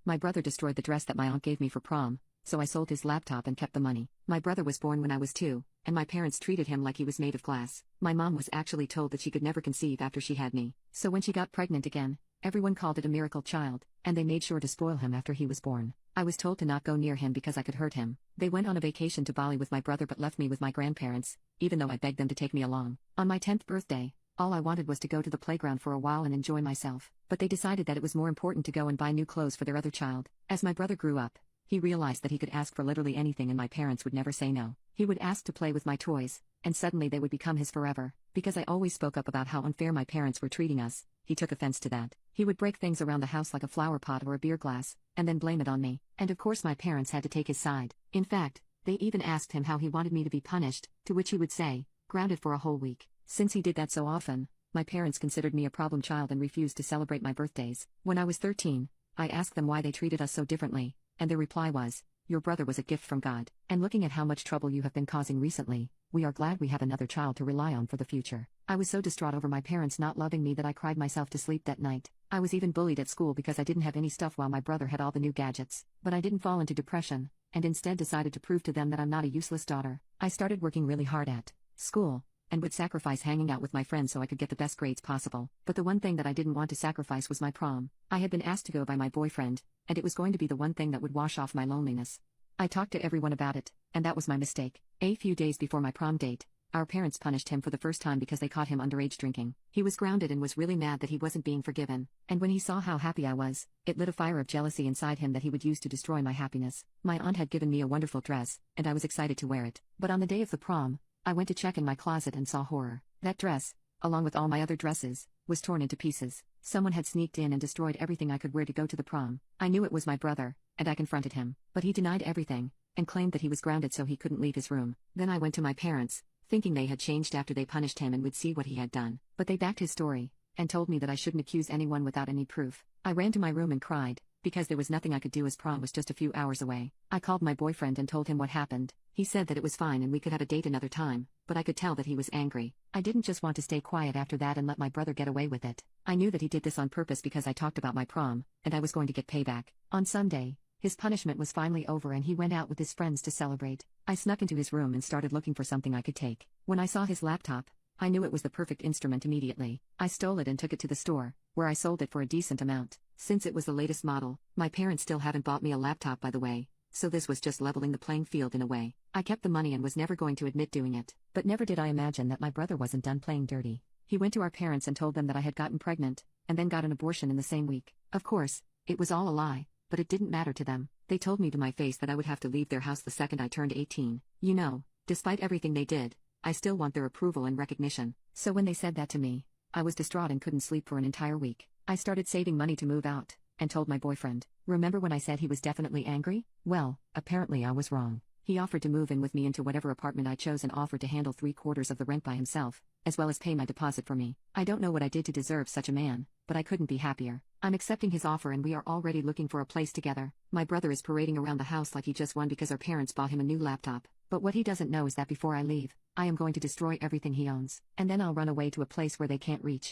My brother destroyed the dress that my aunt gave me for prom, so I sold his laptop and kept the money. My brother was born when I was 2, and my parents treated him like he was made of glass. My mom was actually told that she could never conceive after she had me, so when she got pregnant again, everyone called it a miracle child, and they made sure to spoil him after he was born. I was told to not go near him because I could hurt him. They went on a vacation to Bali with my brother but left me with my grandparents, even though I begged them to take me along. On my 10th birthday, all I wanted was to go to the playground for a while and enjoy myself, but they decided that it was more important to go and buy new clothes for their other child. As my brother grew up, he realized that he could ask for literally anything and my parents would never say no. He would ask to play with my toys, and suddenly they would become his forever. Because I always spoke up about how unfair my parents were treating us, he took offense to that. He would break things around the house like a flower pot or a beer glass, and then blame it on me. And of course my parents had to take his side. In fact, they even asked him how he wanted me to be punished, to which he would say, grounded for a whole week. Since he did that so often, my parents considered me a problem child and refused to celebrate my birthdays. When I was 13, I asked them why they treated us so differently, and their reply was, "Your brother was a gift from God. And looking at how much trouble you have been causing recently, we are glad we have another child to rely on for the future." I was so distraught over my parents not loving me that I cried myself to sleep that night. I was even bullied at school because I didn't have any stuff while my brother had all the new gadgets. But I didn't fall into depression, and instead decided to prove to them that I'm not a useless daughter. I started working really hard at school, and would sacrifice hanging out with my friends so I could get the best grades possible. But the one thing that I didn't want to sacrifice was my prom. I had been asked to go by my boyfriend, and it was going to be the one thing that would wash off my loneliness. I talked to everyone about it, and that was my mistake. A few days before my prom date, our parents punished him for the first time because they caught him underage drinking. He was grounded and was really mad that he wasn't being forgiven, and when he saw how happy I was, it lit a fire of jealousy inside him that he would use to destroy my happiness. My aunt had given me a wonderful dress, and I was excited to wear it. But on the day of the prom, I went to check in my closet and saw horror. That dress, along with all my other dresses, was torn into pieces. Someone had sneaked in and destroyed everything I could wear to go to the prom. I knew it was my brother, and I confronted him, but he denied everything, and claimed that he was grounded so he couldn't leave his room. Then I went to my parents, thinking they had changed after they punished him and would see what he had done. But they backed his story, and told me that I shouldn't accuse anyone without any proof. I ran to my room and cried, because there was nothing I could do as prom was just a few hours away. I called my boyfriend and told him what happened. He said that it was fine and we could have a date another time, but I could tell that he was angry. I didn't just want to stay quiet after that and let my brother get away with it. I knew that he did this on purpose because I talked about my prom, and I was going to get payback. On Sunday, his punishment was finally over and he went out with his friends to celebrate. I snuck into his room and started looking for something I could take. When I saw his laptop, I knew it was the perfect instrument immediately. I stole it and took it to the store, where I sold it for a decent amount. Since it was the latest model, my parents still haven't bought me a laptop by the way, so this was just leveling the playing field in a way. I kept the money and was never going to admit doing it. But never did I imagine that my brother wasn't done playing dirty. He went to our parents and told them that I had gotten pregnant, and then got an abortion in the same week. Of course, it was all a lie, but it didn't matter to them. They told me to my face that I would have to leave their house the second I turned 18. You know, despite everything they did, I still want their approval and recognition. So when they said that to me, I was distraught and couldn't sleep for an entire week. I started saving money to move out, and told my boyfriend. Remember when I said he was definitely angry? Well, apparently I was wrong. He offered to move in with me into whatever apartment I chose and offered to handle 3/4 of the rent by himself, as well as pay my deposit for me. I don't know what I did to deserve such a man, but I couldn't be happier. I'm accepting his offer and we are already looking for a place together. My brother is parading around the house like he just won because our parents bought him a new laptop. But what he doesn't know is that before I leave, I am going to destroy everything he owns, and then I'll run away to a place where they can't reach.